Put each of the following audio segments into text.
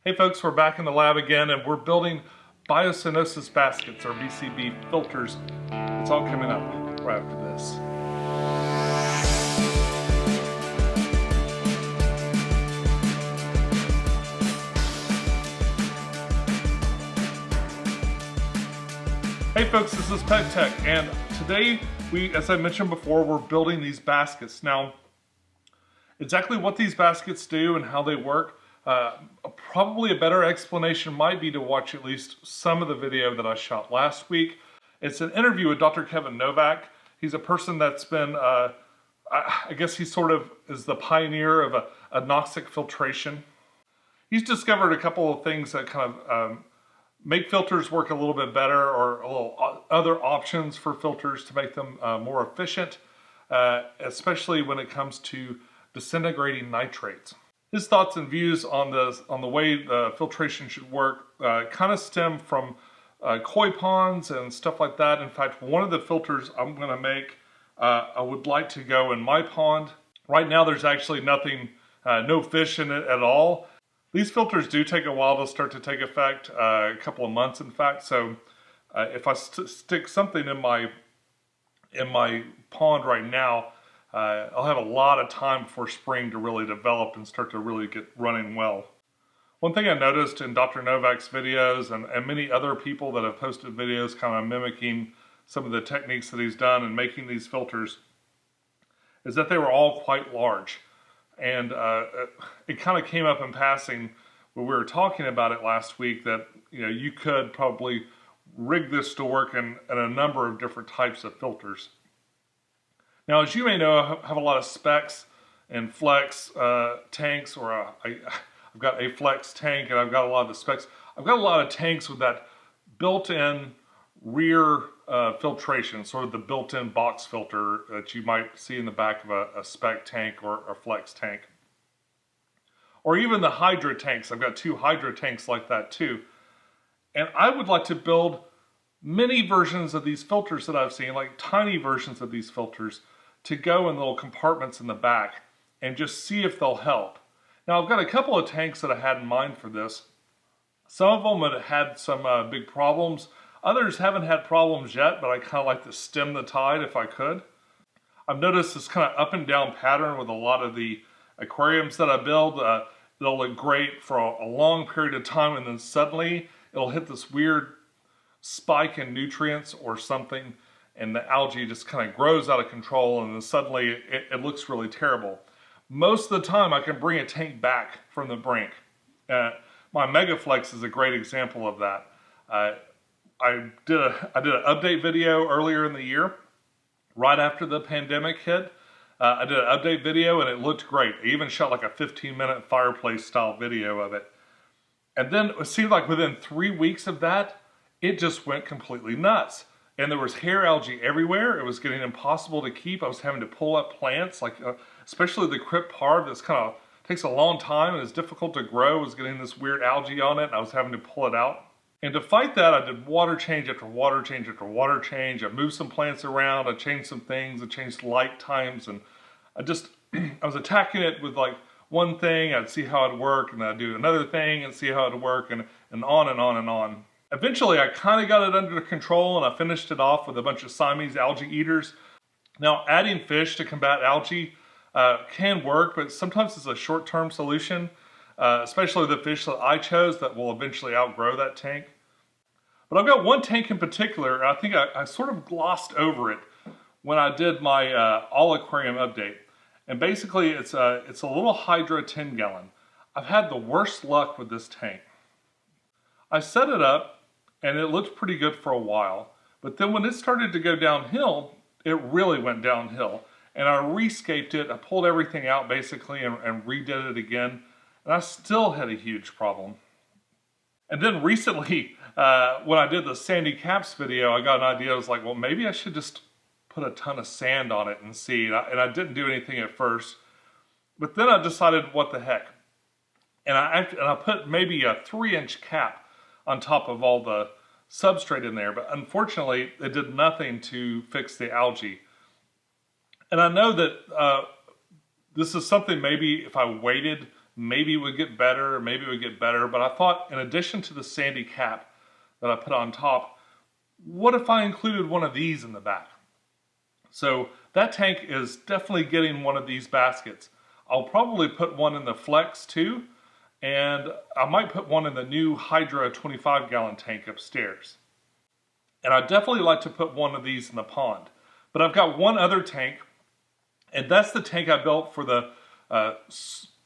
Hey folks, we're back in the lab again and we're building biocenosis baskets, or BCB filters. It's all coming up right after this. Hey folks, this is Pecktec, and today as I mentioned before, we're building these baskets. Now, exactly what these baskets do and how they work, probably a better explanation might be to watch at least some of the video that I shot last week. It's an interview with Dr. Kevin Novak. He's a person that's been, I guess he sort of is the pioneer of Anoxic filtration. He's discovered a couple of things that kind of make filters work a little bit better, or a little other options for filters to make them more efficient, especially when it comes to disintegrating nitrates. His thoughts and views on the way the filtration should work kind of stem from koi ponds and stuff like that. In fact, one of the filters I'm going to make, I would like to go in my pond. Right now there's actually nothing, no fish in it at all. These filters do take a while to start to take effect, a couple of months in fact. So if I stick something in my pond right now, I'll have a lot of time before spring to really develop and start to really get running well. One thing I noticed in Dr. Novak's videos and many other people that have posted videos kind of mimicking some of the techniques that he's done in making these filters is that they were all quite large. And it kind of came up in passing when we were talking about it last week that you could probably rig this to work in a number of different types of filters. Now, as you may know, I have a lot of specs and flex tanks, or I've got a flex tank, and I've got a lot of the specs. I've got a lot of tanks with that built-in rear filtration, sort of the built-in box filter that you might see in the back of a spec tank or a flex tank. Or even the hydro tanks. I've got two hydro tanks like that too. And I would like to build many versions of these filters that I've seen, like tiny versions of these filters, to go in little compartments in the back and just see if they'll help. Now, I've got a couple of tanks that I had in mind for this. Some of them have had some big problems. Others haven't had problems yet, but I kind of like to stem the tide if I could. I've noticed this kind of up and down pattern with a lot of the aquariums that I build. They'll look great for a long period of time, and then suddenly it'll hit this weird spike in nutrients or something, and the algae just kind of grows out of control, and then suddenly it looks really terrible. Most of the time I can bring a tank back from the brink. My Megaflex is a great example of that. I did an update video earlier in the year, right after the pandemic hit. I did an update video and it looked great. I even shot like a 15-minute fireplace style video of it. And then it seemed like within 3 weeks of that, it just went completely nuts. And there was hair algae everywhere. It was getting impossible to keep. I was having to pull up plants, like especially the cryptparv that's kind of takes a long time and is difficult to grow, was getting this weird algae on it, and I was having to pull it out. And to fight that, I did water change after water change after water change. I moved some plants around, I changed some things, I changed light times, and I was attacking it with like one thing, I'd see how it'd work, and then I'd do another thing and see how it'd work, and on and on and on. Eventually, I kind of got it under control, and I finished it off with a bunch of Siamese algae eaters. Now, adding fish to combat algae can work, but sometimes it's a short-term solution, especially the fish that I chose that will eventually outgrow that tank. But I've got one tank in particular, and I think I sort of glossed over it when I did my all aquarium update. And basically, it's a little Hydra 10 gallon. I've had the worst luck with this tank. I set it up, and it looked pretty good for a while. But then when it started to go downhill, it really went downhill. And I rescaped it, I pulled everything out basically and redid it again. And I still had a huge problem. And then recently, when I did the sandy caps video, I got an idea. I was like, well, maybe I should just put a ton of sand on it and see. And I didn't do anything at first. But then I decided, what the heck? And I put maybe a 3-inch cap on top of all the substrate in there. But unfortunately, it did nothing to fix the algae. And I know that this is something maybe if I waited maybe it would get better, maybe it would get better. But I thought, in addition to the sandy cap that I put on top, what if I included one of these in the back? So that tank is definitely getting one of these baskets. I'll probably put one in the Flex too, and I might put one in the new Hydra 25-gallon tank upstairs. And I'd definitely like to put one of these in the pond. But I've got one other tank, and that's the tank I built for the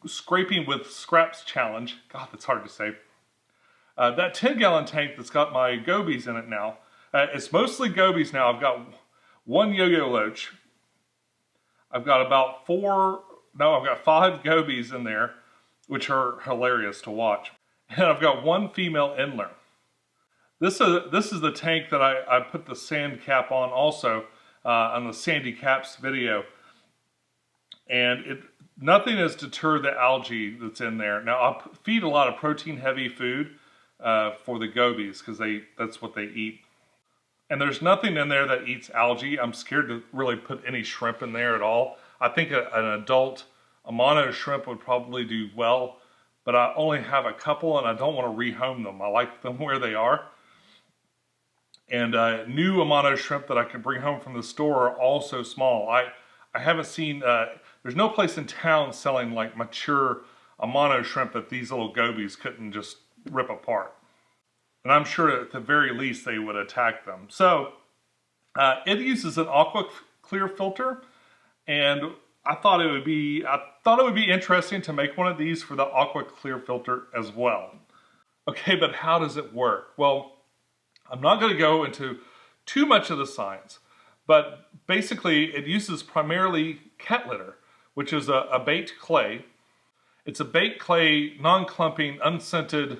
Scraping with Scraps challenge. God, that's hard to say. That 10-gallon tank that's got my gobies in it now. It's mostly gobies now. I've got one yo-yo loach. I've got about 5 gobies in there, which are hilarious to watch. And I've got one female Endler. This is the tank that I put the sand cap on also on the Sandy Caps video. And nothing has deterred the algae that's in there. Now I'll feed a lot of protein heavy food for the gobies because that's what they eat. And there's nothing in there that eats algae. I'm scared to really put any shrimp in there at all. I think an adult mono shrimp would probably do well, but I only have a couple and I don't want to rehome them. I like them where they are. And new Amano shrimp that I can bring home from the store are also small. I haven't seen, there's no place in town selling like mature Amano shrimp that these little gobies couldn't just rip apart. And I'm sure at the very least they would attack them. So it uses an aqua clear filter, and I thought it would be interesting to make one of these for the aqua clear filter as well. Okay, but how does it work? Well, I'm not going to go into too much of the science, but basically it uses primarily cat litter, which is a baked clay. It's a baked clay, non-clumping, unscented,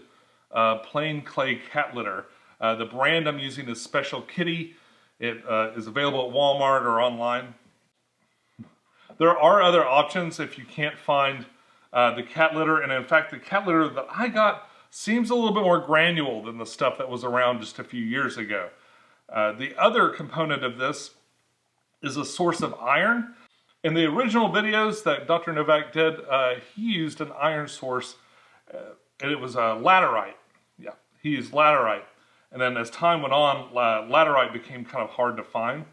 plain clay cat litter. The brand I'm using is Special Kitty. It is available at Walmart or online. There are other options if you can't find the cat litter, and in fact the cat litter that I got seems a little bit more granule than the stuff that was around just a few years ago. The other component of this is a source of iron. In the original videos that Dr. Novak did, he used an iron source, and it was laterite. Yeah, he used laterite. And then as time went on, laterite became kind of hard to find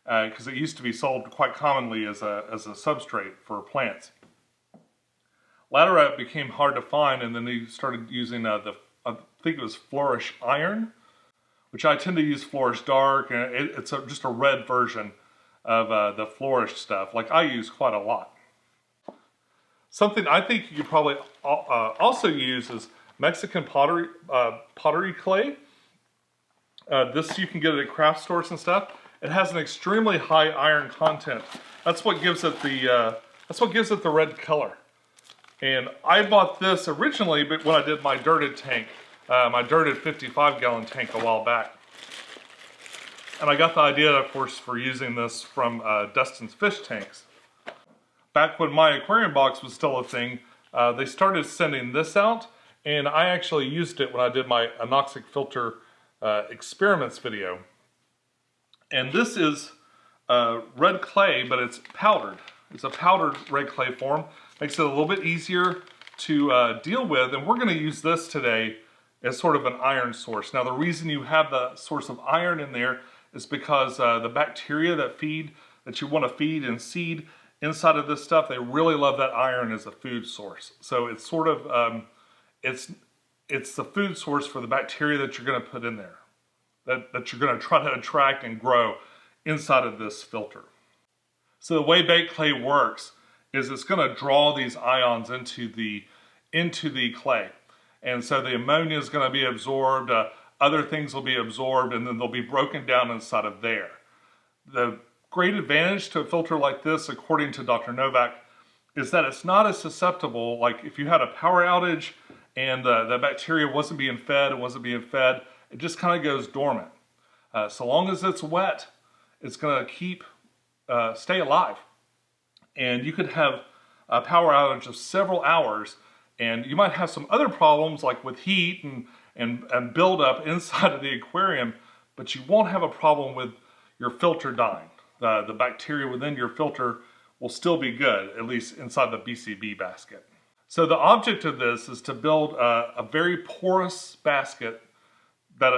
because it used to be sold quite commonly as a substrate for plants. Laterite became hard to find, and then they started using I think it was Flourish Iron, which I tend to use Flourish Dark, and it's just a red version of the Flourish stuff, like I use quite a lot. Something I think you could probably also use is Mexican pottery clay. This you can get it at craft stores and stuff. It has an extremely high iron content. That's what gives it the red color. And I bought this originally when I did my dirted tank, my dirted 55-gallon tank a while back. And I got the idea, of course, for using this from Dustin's fish tanks. Back when my aquarium box was still a thing, they started sending this out, and I actually used it when I did my Anoxic filter experiments video. And this is red clay, but it's powdered. It's a powdered red clay form. Makes it a little bit easier to deal with, and we're going to use this today as sort of an iron source. Now the reason you have the source of iron in there is because the bacteria that you want to feed and seed inside of this stuff, they really love that iron as a food source. So it's sort of, it's the food source for the bacteria that you're going to put in there, that you're going to try to attract and grow inside of this filter. So the way baked clay works is it's going to draw these ions into the clay. And so the ammonia is going to be absorbed, other things will be absorbed, and then they'll be broken down inside of there. The great advantage to a filter like this, according to Dr. Novak, is that it's not as susceptible. Like if you had a power outage and the bacteria wasn't being fed, it just kind of goes dormant. So long as it's wet, it's going to stay alive. And you could have a power outage of several hours, and you might have some other problems like with heat and buildup inside of the aquarium, but you won't have a problem with your filter dying. The bacteria within your filter will still be good, at least inside the BCB basket. So the object of this is to build a very porous basket that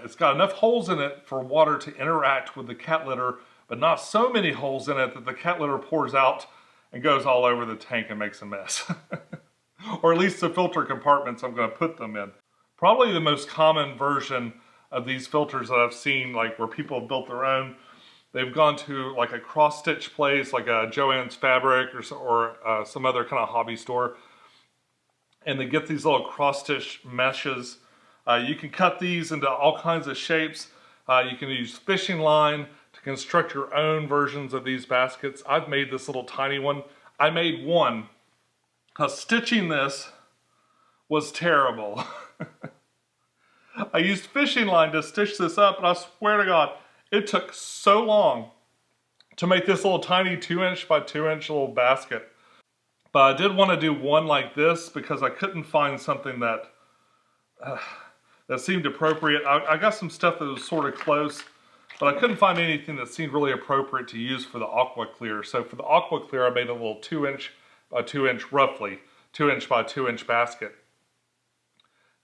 it's got enough holes in it for water to interact with the cat litter, but not so many holes in it that the cat litter pours out and goes all over the tank and makes a mess. Or at least the filter compartments I'm going to put them in. Probably the most common version of these filters that I've seen, like where people have built their own, they've gone to like a cross-stitch place, like a Joann's Fabric or some other kind of hobby store, and they get these little cross-stitch meshes. You can cut these into all kinds of shapes. You can use fishing line to construct your own versions of these baskets. I've made this little tiny one. I made one. Stitching this was terrible. I used fishing line to stitch this up, and I swear to God, it took so long to make this little tiny 2" by 2" little basket. But I did want to do one like this because I couldn't find something that seemed appropriate. I got some stuff that was sort of close, but I couldn't find anything that seemed really appropriate to use for the aqua clear. So for the aqua clear, I made a little 2" by 2", roughly 2" by 2" basket.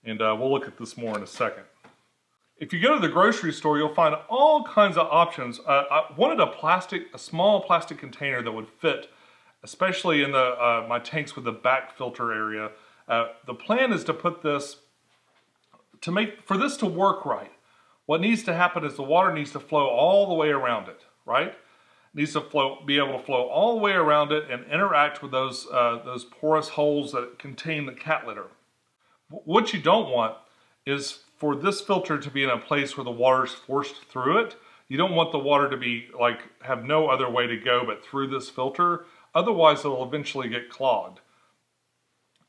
And we'll look at this more in a second. If you go to the grocery store, you'll find all kinds of options. I wanted a small plastic container that would fit, especially in my tanks with the back filter area. The plan is to put this, for this to work right, what needs to happen is the water needs to flow all the way around it, right? It needs to be able to flow all the way around it and interact with those porous holes that contain the cat litter. What you don't want is for this filter to be in a place where the water's forced through it. You don't want the water to be have no other way to go but through this filter. Otherwise, it'll eventually get clogged.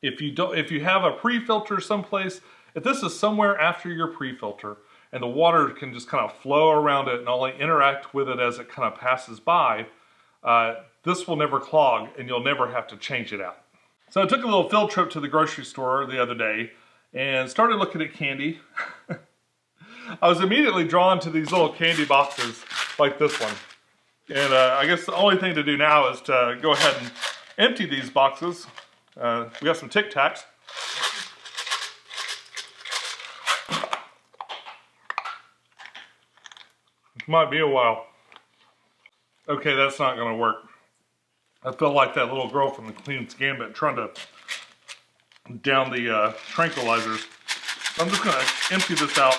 If you have a pre-filter someplace, if this is somewhere after your pre-filter and the water can just kind of flow around it and only interact with it as it kind of passes by, this will never clog and you'll never have to change it out. So I took a little field trip to the grocery store the other day and started looking at candy. I was immediately drawn to these little candy boxes like this one. And I guess the only thing to do now is to go ahead and empty these boxes. We got some Tic Tacs. It might be a while. Okay, that's not going to work. I feel like that little girl from the Queen's Gambit trying to down the tranquilizers. I'm just going to empty this out.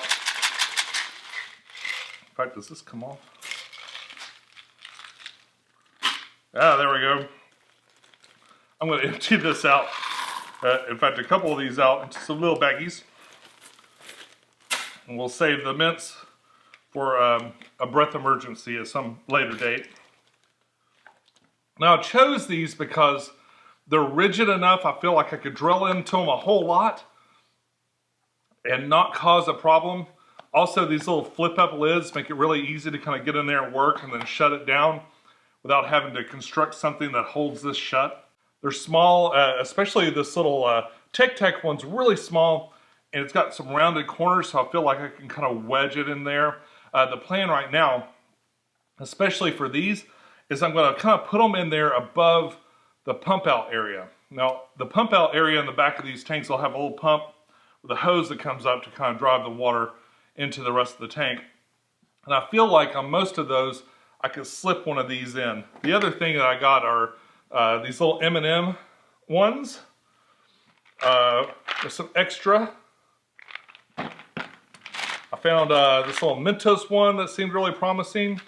In fact, does this come off? Ah, there we go. I'm going to empty this out. In fact, a couple of these out into some little baggies. And we'll save the mints for a breath emergency at some later date. Now I chose these because they're rigid enough. I feel like I could drill into them a whole lot and not cause a problem. Also, these little flip up lids make it really easy to kind of get in there and work and then shut it down without having to construct something that holds this shut. They're small, especially this little Pecktec one's really small, and it's got some rounded corners, so I feel like I can kind of wedge it in there. The plan right now, especially for these, is I'm going to kind of put them in there above the pump out area. Now, the pump out area in the back of these tanks will have a little pump with a hose that comes up to kind of drive the water into the rest of the tank. And I feel like on most of those, I could slip one of these in. The other thing that I got are these little M&M ones. There's some extra. I found this little Mentos one that seemed really promising.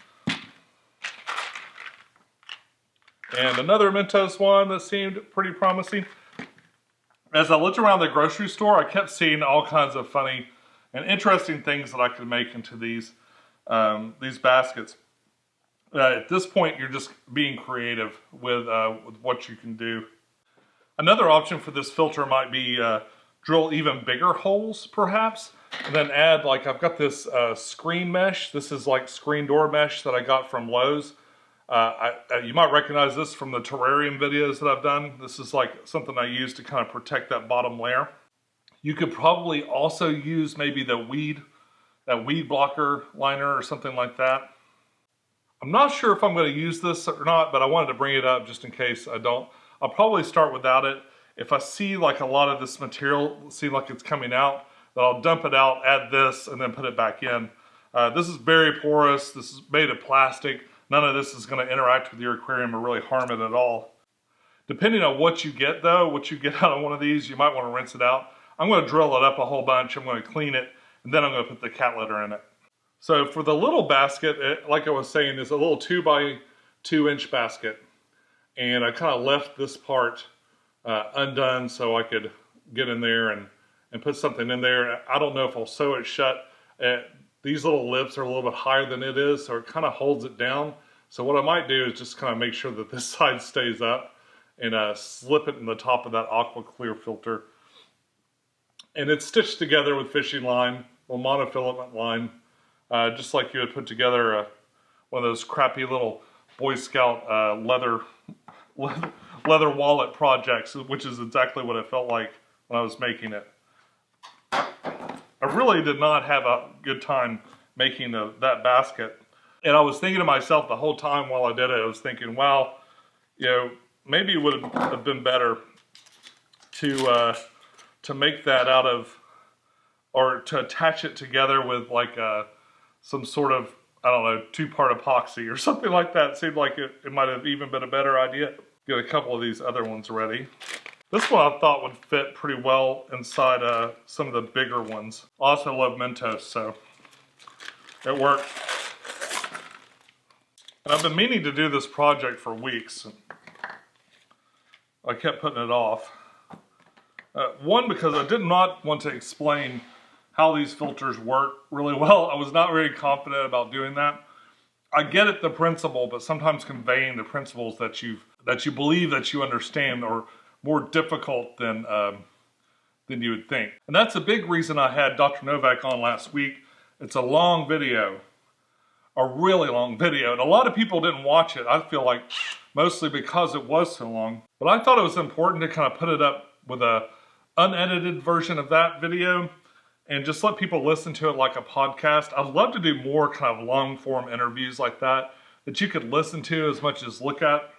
And another Mentos one that seemed pretty promising. As I looked around the grocery store, I kept seeing all kinds of funny and interesting things that I could make into these baskets. At this point, you're just being creative with what you can do. Another option for this filter might be drill even bigger holes, perhaps, and then add, like, I've got this screen mesh. This is like screen door mesh that I got from Lowe's. You might recognize this from the terrarium videos that I've done. This is like something I use to kind of protect that bottom layer. You could probably also use maybe that weed blocker liner or something like that. I'm not sure if I'm going to use this or not, but I wanted to bring it up just in case I don't. I'll probably start without it if I see like a lot of this material seem like it's coming out, then I'll dump it out, add this, and then put it back in. This is very porous. This is made of plastic. None of this is going to interact with your aquarium or really harm it at all. Depending on what you get though, what you get out of one of these, you might want to rinse it out. I'm going to drill it up a whole bunch. I'm going to clean it, and then I'm going to put the cat litter in it. So for the little basket, like I was saying, is a little 2 by 2 inch basket. And I kind of left this part undone so I could get in there and put something in there. I don't know if I'll sew it shut. These little lips are a little bit higher than it is, so it kind of holds it down. So what I might do is just kind of make sure that this side stays up and slip it in the top of that aqua clear filter. And it's stitched together with fishing line, or monofilament line, just like you would put together one of those crappy little Boy Scout leather wallet projects, which is exactly what it felt like when I was making it. I really did not have a good time making that basket. And I was thinking to myself the whole time while I did it, I was thinking, wow, you know, maybe it would have been better to make that out of, or to attach it together with like some sort of, I don't know, 2-part epoxy or something like that. It seemed like it might have even been a better idea. Get a couple of these other ones ready. This one I thought would fit pretty well inside some of the bigger ones. I also love Mentos, so it worked. And I've been meaning to do this project for weeks. I kept putting it off. One, because I did not want to explain how these filters work really well. I was not very confident about doing that. I get it, the principle, but sometimes conveying the principles that you believe that you understand are more difficult than you would think. And that's a big reason I had Dr. Novak on last week. It's a long video, a really long video, and a lot of people didn't watch it, I feel like, mostly because it was so long. But I thought it was important to kind of put it up with a unedited version of that video and just let people listen to it like a podcast. I'd love to do more kind of long form interviews like that you could listen to as much as look at.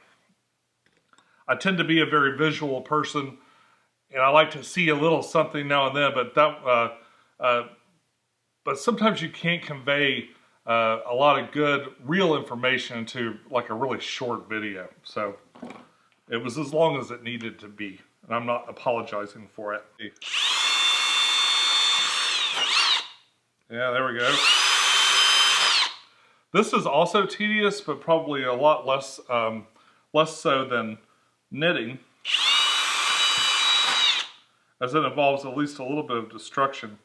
I tend to be a very visual person, and I like to see a little something now and then, but sometimes you can't convey a lot of good, real information into like a really short video. So it was as long as it needed to be, and I'm not apologizing for it. Yeah, there we go. This is also tedious, but probably a lot less so than knitting, as it involves at least a little bit of destruction.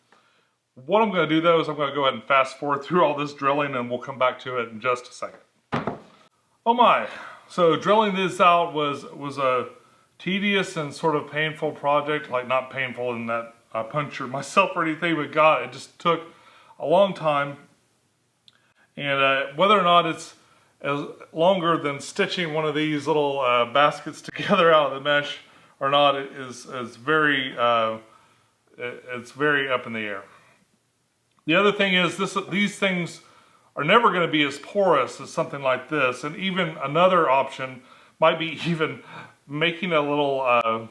What I'm going to do though is I'm going to go ahead and fast forward through all this drilling, and we'll come back to it in just a second. Oh my, so drilling this out was a tedious and sort of painful project. Like, not painful in that I punctured myself or anything, but God, it just took a long time. And whether or not it's as longer than stitching one of these little baskets together out of the mesh or not, is very it's very up in the air. The other thing is these things are never going to be as porous as something like this, and even another option might be even making a little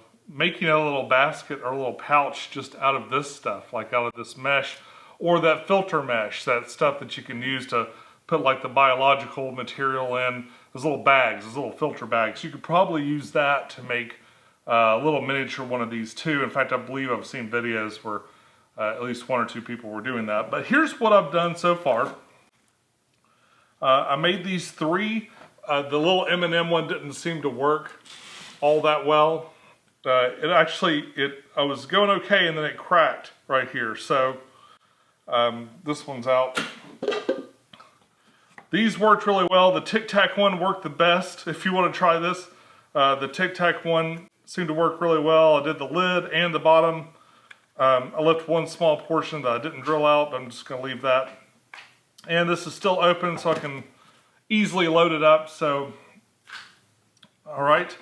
basket or a little pouch just out of this stuff, like out of this mesh, or that filter mesh, that stuff that you can use to put like the biological material in, those little bags, those little filter bags. You could probably use that to make a little miniature one of these too. In fact, I believe I've seen videos where at least 1 or 2 people were doing that. But here's what I've done so far. I made these 3. The little M&M one didn't seem to work all that well. I was going okay, and then it cracked right here. So this one's out. These worked really well. The Pecktec one worked the best. If you want to try this, the Pecktec one seemed to work really well. I did the lid and the bottom. I left one small portion that I didn't drill out, but I'm just going to leave that. And this is still open, so I can easily load it up. So, all right.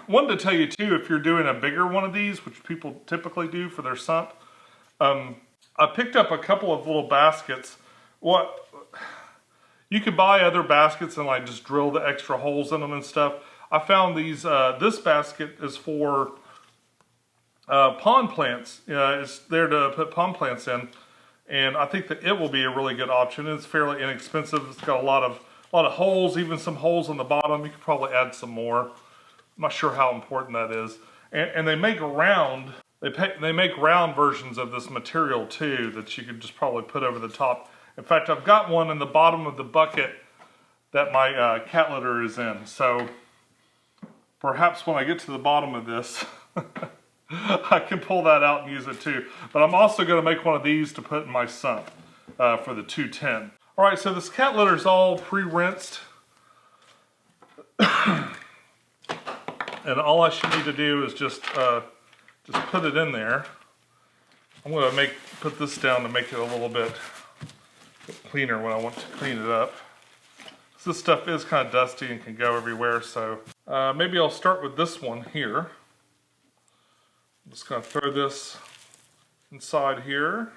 Wanted to tell you too, if you're doing a bigger one of these, which people typically do for their sump, I picked up a couple of little baskets. You could buy other baskets and like just drill the extra holes in them and stuff. I found these, this basket is for pond plants. It's there to put pond plants in. And I think that it will be a really good option. It's fairly inexpensive. It's got a lot of holes, even some holes on the bottom. You could probably add some more. I'm not sure how important that is. And they make round. They make round versions of this material too that you could just probably put over the top. In fact, I've got one in the bottom of the bucket that my cat litter is in. So perhaps when I get to the bottom of this, I can pull that out and use it too. But I'm also going to make one of these to put in my sump for the 210. All right, so this cat litter is all pre-rinsed. And all I should need to do is just put it in there. I'm going to put this down to make it a little bit cleaner when I want to clean it up. So this stuff is kind of dusty and can go everywhere, so maybe I'll start with this one here. I'm just going to throw this inside here.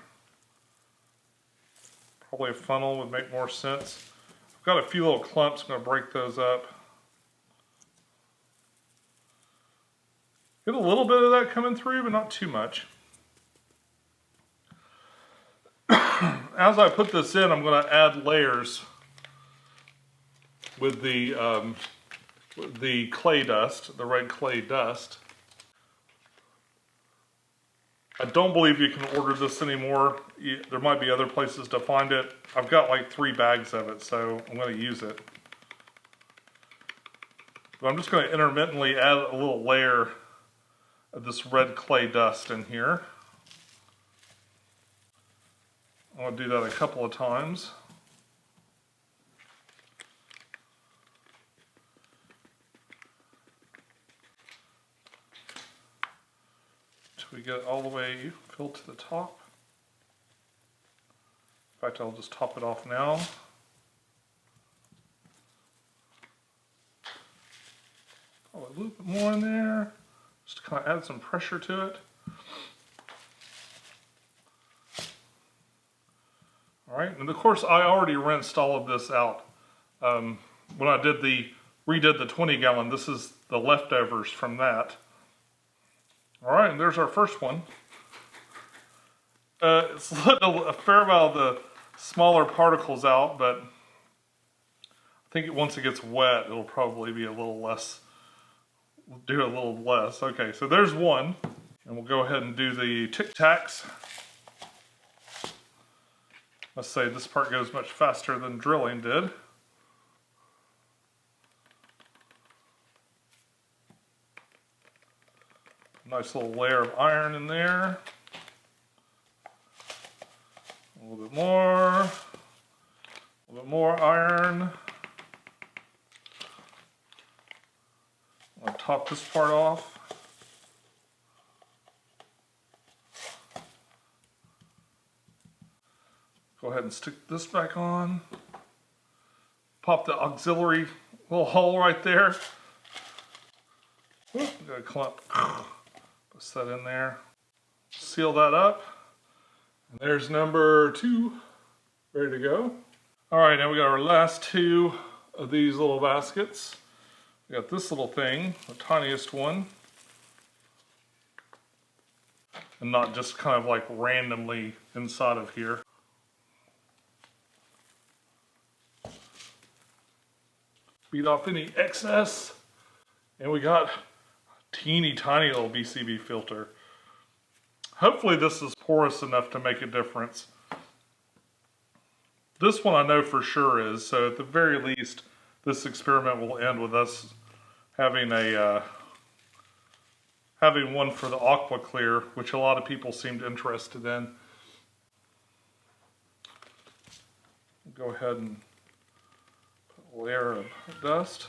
Probably a funnel would make more sense. I've got a few little clumps, I'm going to break those up. Get a little bit of that coming through, but not too much. As I put this in, I'm going to add layers with the clay dust, the red clay dust. I don't believe you can order this anymore. There might be other places to find it. I've got like 3 bags of it, so I'm going to use it. But I'm just going to intermittently add a little layer of this red clay dust in here. I'm going to do that a couple of times. We get it all the way filled to the top. In fact, I'll just top it off now. Probably a little bit more in there, just to kind of add some pressure to it. All right, and of course I already rinsed all of this out. When I redid the 20 gallon, this is the leftovers from that. All right, and there's our first one. It's letting a fair amount of the smaller particles out, but I think once it gets wet, it'll probably be a little less, do a little less. Okay, so there's one, and we'll go ahead and do the Tic Tacs. Let's say this part goes much faster than drilling did. Nice little layer of iron in there. A little bit more iron. I'll top this part off. Go ahead and stick this back on. Pop the auxiliary little hole right there. Got a clump. Put that in there. Seal that up. And there's number 2 ready to go. All right, now we got our last 2 of these little baskets. We got this little thing, the tiniest one. And not just kind of like randomly inside of here. Beat off any excess. And we got teeny tiny little BCB filter. Hopefully this is porous enough to make a difference. This one I know for sure is, so at the very least this experiment will end with us having one for the aqua clear, which a lot of people seemed interested in. Go ahead and put a layer of dust.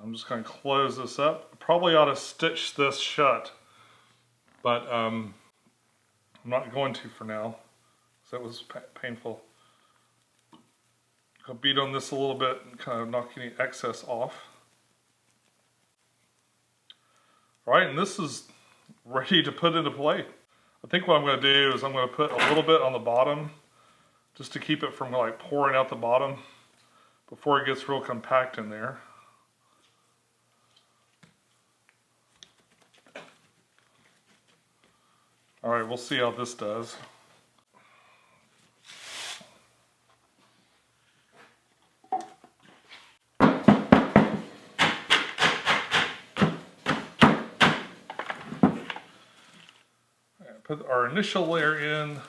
I'm just going to close this up. Probably ought to stitch this shut, but I'm not going to for now, because that was painful. I'll beat on this a little bit and kind of knock any excess off. All right, and this is ready to put into play. I think what I'm going to do is I'm going to put a little bit on the bottom, just to keep it from like pouring out the bottom before it gets real compact in there. All right, we'll see how this does. Put our initial layer in.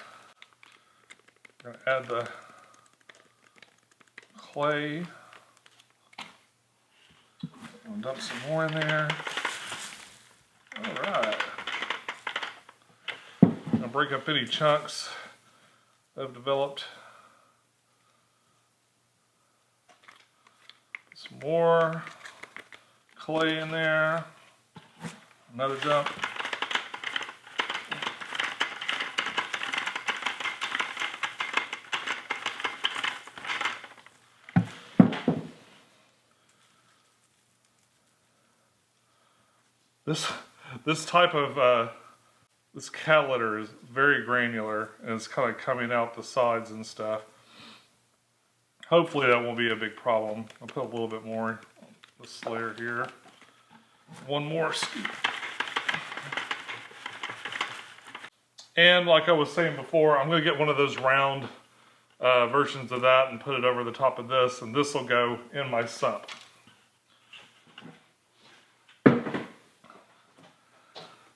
We're going to add the clay. I'll dump some more in there. All right. I'll break up any chunks that have developed. Some more clay in there. Another dump. This type of this cat litter is very granular, and it's kind of coming out the sides and stuff. Hopefully that won't be a big problem. I'll put a little bit more on this layer here. One more scoop. And like I was saying before, I'm going to get one of those round versions of that and put it over the top of this, and this will go in my sump.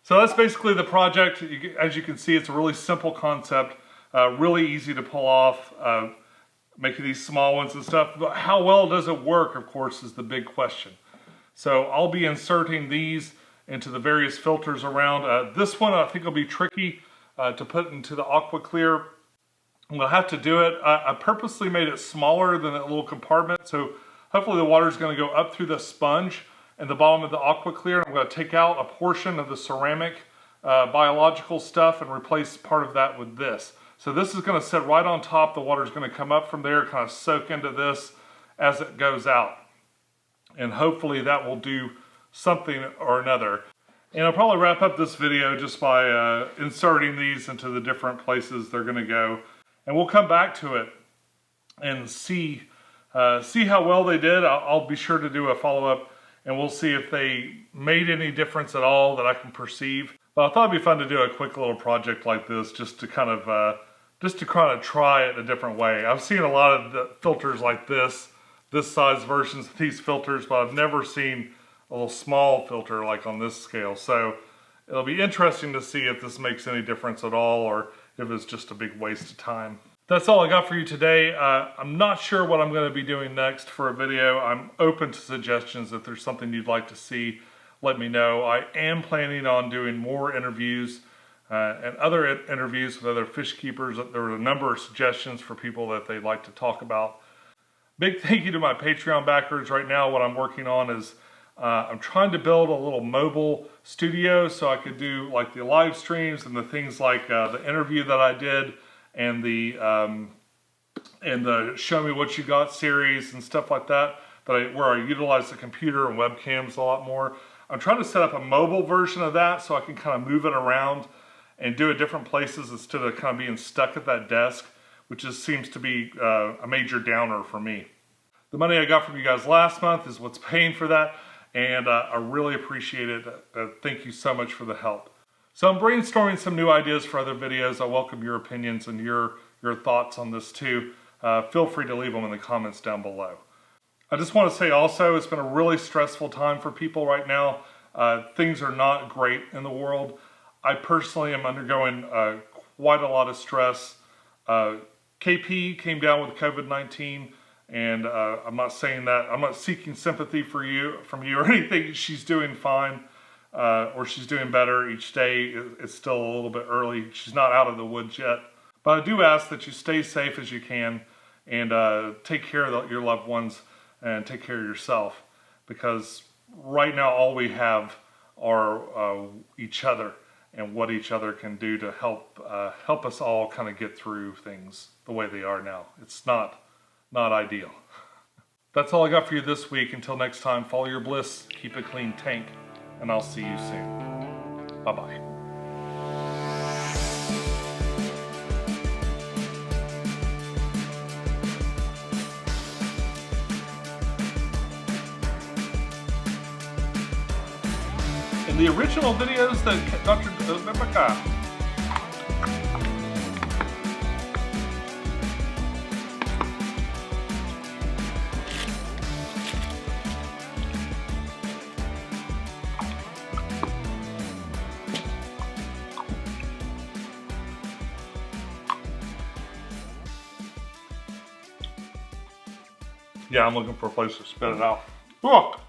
So that's basically the project. As you can see, it's a really simple concept, really easy to pull off, making these small ones and stuff. But how well does it work, of course, is the big question. So I'll be inserting these into the various filters around. This one I think will be tricky to put into the aqua clear. I'm going to have to do it. I purposely made it smaller than that little compartment, so hopefully the water is going to go up through the sponge and the bottom of the aqua clear. I'm going to take out a portion of the ceramic biological stuff and replace part of that with this. So this is going to sit right on top. The water is going to come up from there, kind of soak into this as it goes out. And hopefully that will do something or another. And I'll probably wrap up this video just by inserting these into the different places they're going to go. And we'll come back to it and see how well they did. I'll be sure to do a follow-up, and we'll see if they made any difference at all that I can perceive. But I thought it'd be fun to do a quick little project like this, just to kind of try it a different way. I've seen a lot of the filters like this size versions of these filters, but I've never seen a little small filter like on this scale. So it'll be interesting to see if this makes any difference at all, or if it's just a big waste of time. That's all I got for you today. I'm not sure what I'm going to be doing next for a video. I'm open to suggestions. If there's something you'd like to see, let me know. I am planning on doing more interviews and other interviews with other fish keepers. There are a number of suggestions for people that they'd like to talk about. Big thank you to my Patreon backers. Right now what I'm working on is I'm trying to build a little mobile studio so I could do like the live streams and the things like the interview that I did, and the Show Me What You Got series and stuff like that, where I utilize the computer and webcams a lot more. I'm trying to set up a mobile version of that so I can kind of move it around and do it different places instead of kind of being stuck at that desk, which just seems to be a major downer for me. The money I got from you guys last month is what's paying for that, and I really appreciate it. Thank you so much for the help. So I'm brainstorming some new ideas for other videos. I welcome your opinions and your thoughts on this too. Feel free to leave them in the comments down below. I just want to say also, it's been a really stressful time for people right now. Things are not great in the world. I personally am undergoing quite a lot of stress. KP came down with COVID-19, and I'm not saying that, I'm not seeking sympathy from you or anything. She's doing fine. Or she's doing better each day. It's still a little bit early. She's not out of the woods yet. But I do ask that you stay safe as you can, and take care of your loved ones and take care of yourself, because right now all we have are each other and what each other can do to help us all kind of get through things the way they are now. It's not ideal. That's all I got for you this week. Until next time, follow your bliss, keep a clean tank, and I'll see you soon. Bye-bye. In the original videos that Dr. Yeah, I'm looking for a place to spit it out. Ugh.